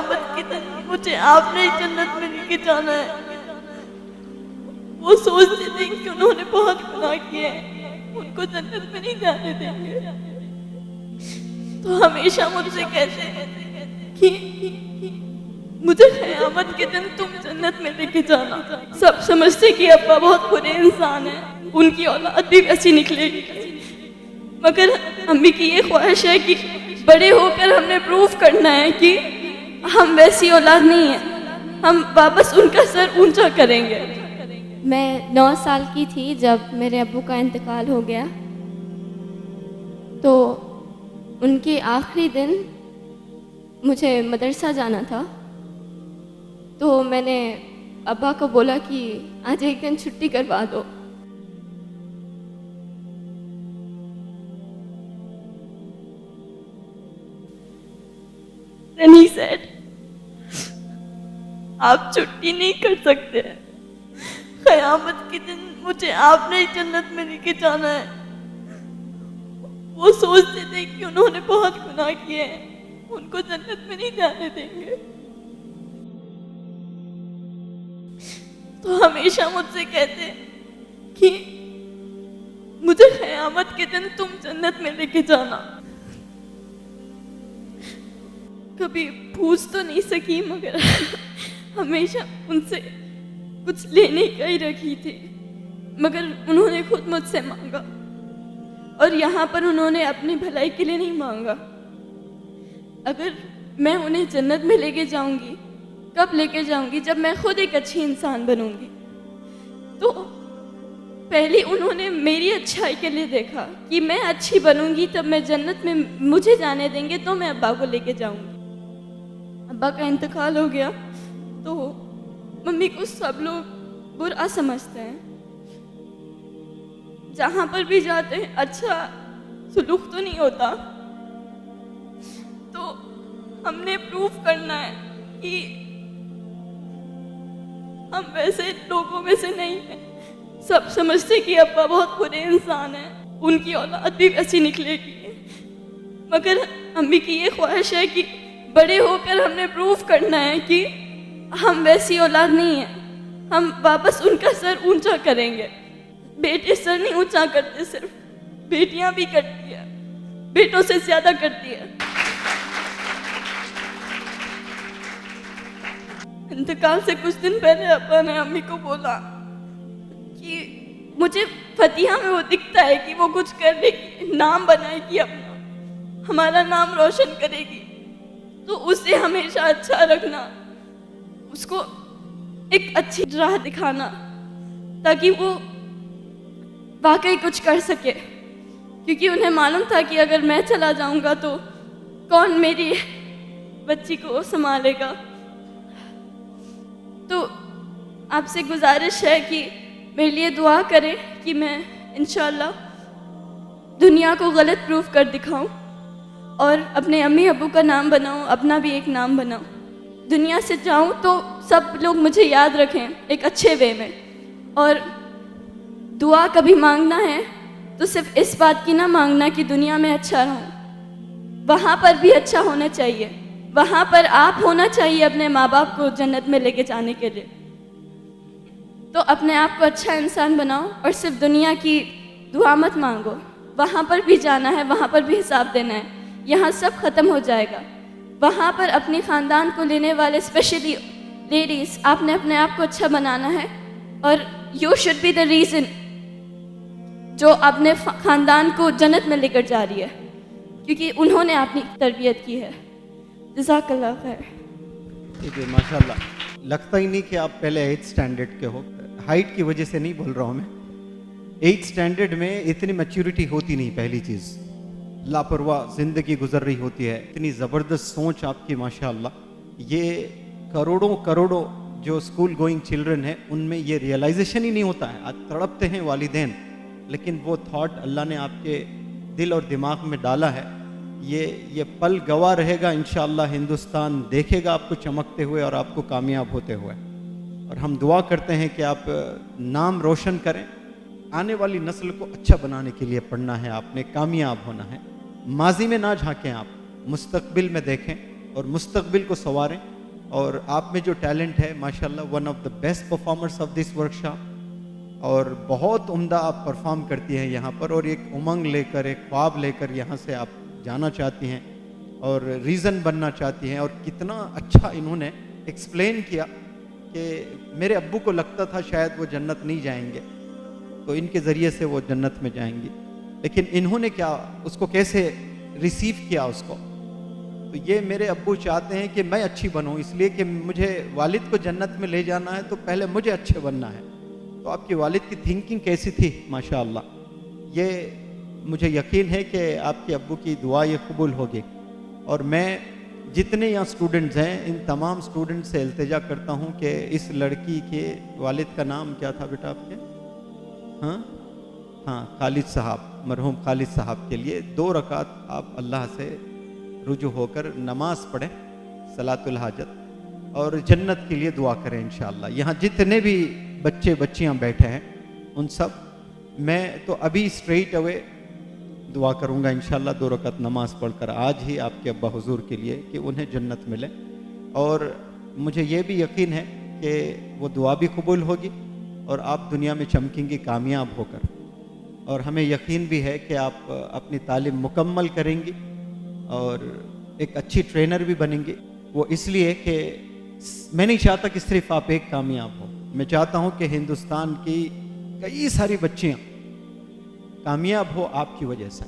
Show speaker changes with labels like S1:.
S1: क़यामत के दिन मुझे आपने ही जन्नत में लेके जाना है। वो सोचते थे कि उन्होंने बहुत गुनाह किए हैं, उनको जन्नत में नहीं जाने देंगे, तो हमेशा मुझसे कहते हैं कि मुझे क़यामत के दिन तुम जन्नत में लेके जाना। सब समझते कि अब्बा बहुत बुरे इंसान हैं, उनकी औलाद भी वैसी निकलेगी, मगर अम्मी की ये ख्वाहिश है कि बड़े होकर हमने प्रूफ करना है कि हम वैसी औलाद नहीं हैं, हम वापस उनका सर ऊंचा करेंगे।
S2: मैं 9 साल की थी जब मेरे अब्बू का इंतकाल हो गया, तो उनके आखिरी दिन मुझे मदरसा जाना था, तो मैंने अब्बा को बोला कि आज एक दिन छुट्टी करवा दो।
S1: Then he said, आप छुट्टी नहीं कर सकते, क़यामत के दिन मुझे आपने ही जन्नत में लेके जाना है। वो सोचते थे कि उन्होंने बहुत गुनाह किए हैं, उनको जन्नत में नहीं जाने देंगे, तो हमेशा मुझसे कहते कि मुझे क़यामत के दिन तुम जन्नत में लेके जाना। कभी पूछ तो नहीं सकी, मगर हमेशा उनसे कुछ लेने का ही रखी थी, मगर उन्होंने खुद मुझसे मांगा, और यहाँ पर उन्होंने अपनी भलाई के लिए नहीं मांगा। अगर मैं उन्हें जन्नत में लेके जाऊंगी, कब लेके जाऊंगी? जब मैं खुद एक अच्छी इंसान बनूंगी। तो पहले उन्होंने मेरी अच्छाई के लिए देखा कि मैं अच्छी बनूंगी, तब मैं जन्नत में मुझे जाने देंगे, तो मैं अब्बा को लेके जाऊंगी। अब्बा का इंतकाल हो गया तो मम्मी को सब लोग बुरा समझते हैं, जहाँ पर भी जाते हैं अच्छा सुलूक तो नहीं होता, तो हमने प्रूफ करना है कि हम वैसे लोगों में से नहीं हैं। सब समझते कि अब्बा बहुत बुरे इंसान हैं, उनकी औलाद भी वैसी निकलेगी, मगर अम्मी की ये ख्वाहिश है कि बड़े होकर हमने प्रूफ करना है कि हम वैसी औलाद नहीं हैं, हम वापस उनका सर ऊंचा करेंगे। बेटे सर नहीं ऊंचा करते, सिर्फ बेटियां भी करती है, बेटों से ज्यादा करती है। इंतकाल से कुछ दिन पहले अब्बा ने अम्मी को बोला कि मुझे फतिहा में वो दिखता है कि वो कुछ करेगी, नाम बनाएगी अपना, हमारा नाम रोशन करेगी, तो उसे हमेशा अच्छा रखना, उसको एक अच्छी राह दिखाना, ताकि वो वाकई कुछ कर सके। क्योंकि उन्हें मालूम था कि अगर मैं चला जाऊंगा तो कौन मेरी बच्ची को संभालेगा। तो आपसे गुजारिश है कि मेरे लिए दुआ करें कि मैं इंशाल्लाह दुनिया को गलत प्रूफ कर दिखाऊं और अपने अम्मी अब्बू का नाम बनाऊं, अपना भी एक नाम बनाऊं। दुनिया से जाऊं तो सब लोग मुझे याद रखें एक अच्छे वे में। और दुआ कभी मांगना है तो सिर्फ इस बात की ना मांगना कि दुनिया में अच्छा रहूं, वहाँ पर भी अच्छा होना चाहिए, वहाँ पर आप होना चाहिए अपने माँ बाप को जन्नत में लेके जाने के लिए। तो अपने आप को अच्छा इंसान बनाओ और सिर्फ दुनिया की दुआ मत मांगो, वहाँ पर भी जाना है, वहाँ पर भी हिसाब देना है। यहाँ सब ख़त्म हो जाएगा, वहाँ पर अपने ख़ानदान को लेने वाले स्पेशली लेडीज़, आपने अपने आप को अच्छा बनाना है और you should be the reason जो अपने ख़ानदान को जन्नत में लेकर जा रही है, क्योंकि उन्होंने अपनी तरबियत की है। जज़ाकल्लाह खैर।
S3: ठीक है, माशाल्लाह। लगता ही नहीं कि आप पहले 8th स्टैंडर्ड के हो। हाइट की वजह से नहीं बोल रहा हूँ मैं, 8th स्टैंडर्ड में इतनी मैच्योरिटी होती नहीं। पहली चीज़, लापरवाह ज़िंदगी गुजर रही होती है। इतनी ज़बरदस्त सोच आपकी माशाल्लाह। ये करोड़ों करोड़ों जो स्कूल गोइंग चिल्ड्रन है उनमें ये रियलाइजेशन ही नहीं होता है। आज तड़पते हैं वालिदैन, लेकिन वो थॉट अल्लाह ने आपके दिल और दिमाग में डाला है। ये पल गवाह रहेगा इंशाअल्लाह। हिंदुस्तान देखेगा आपको चमकते हुए और आपको कामयाब होते हुए। और हम दुआ करते हैं कि आप नाम रोशन करें। आने वाली नस्ल को अच्छा बनाने के लिए पढ़ना है आपने, कामयाब होना है। माजी में ना झांकें आप, मुस्तकबिल में देखें। और मुस्तकबिल को संवारें। और आप में जो टैलेंट है माशाल्लाह, one of the best performers of this workshop, और बहुत उम्दा आप परफॉर्म करती हैं यहाँ पर, और एक उमंग लेकर, एक ख्वाब लेकर यहाँ से आप जाना चाहती हैं और रीज़न बनना चाहती हैं। और कितना अच्छा इन्होंने एक्सप्लेन किया कि मेरे अब्बू को लगता था शायद वो जन्नत नहीं जाएंगे, तो इनके ज़रिए से वो जन्नत में जाएंगी, लेकिन इन्होंने क्या उसको कैसे रिसीव किया उसको। तो ये मेरे अब्बू चाहते हैं कि मैं अच्छी बनूं, इसलिए कि मुझे वालिद को जन्नत में ले जाना है तो पहले मुझे अच्छे बनना है। तो आपकी वालिद की थिंकिंग कैसी थी माशाअल्लाह, ये मुझे यकीन है कि आपके अब्बू की दुआ ये कबूल होगी। और मैं जितने यहाँ स्टूडेंट्स हैं, इन तमाम स्टूडेंट से इल्तिजा करता हूँ कि इस लड़की के वालिद का नाम क्या था बेटा आपके? हाँ, खालिद साहब, मरहूम खालिद साहब के लिए 2 रकात आप अल्लाह से रुजू होकर नमाज पढ़ें, सलातुल हाजत, और जन्नत के लिए दुआ करें इंशाअल्लाह। यहाँ जितने भी बच्चे बच्चियाँ बैठे हैं उन सब, मैं तो अभी स्ट्रेट अवे दुआ करूँगा इंशाअल्लाह 2 रकात नमाज पढ़कर आज ही आपके अब्बा हुजूर के लिए कि उन्हें जन्नत मिले। और मुझे ये भी यकीन है कि वो दुआ भी कबूल होगी और आप दुनिया में चमकेंगी कामयाब होकर। और हमें यकीन भी है कि आप अपनी तालीम मुकम्मल करेंगी और एक अच्छी ट्रेनर भी बनेंगी। वो इसलिए कि मैं नहीं चाहता कि सिर्फ आप एक कामयाब हो, मैं चाहता हूँ कि हिंदुस्तान की कई सारी बच्चियाँ कामयाब हो आपकी वजह से।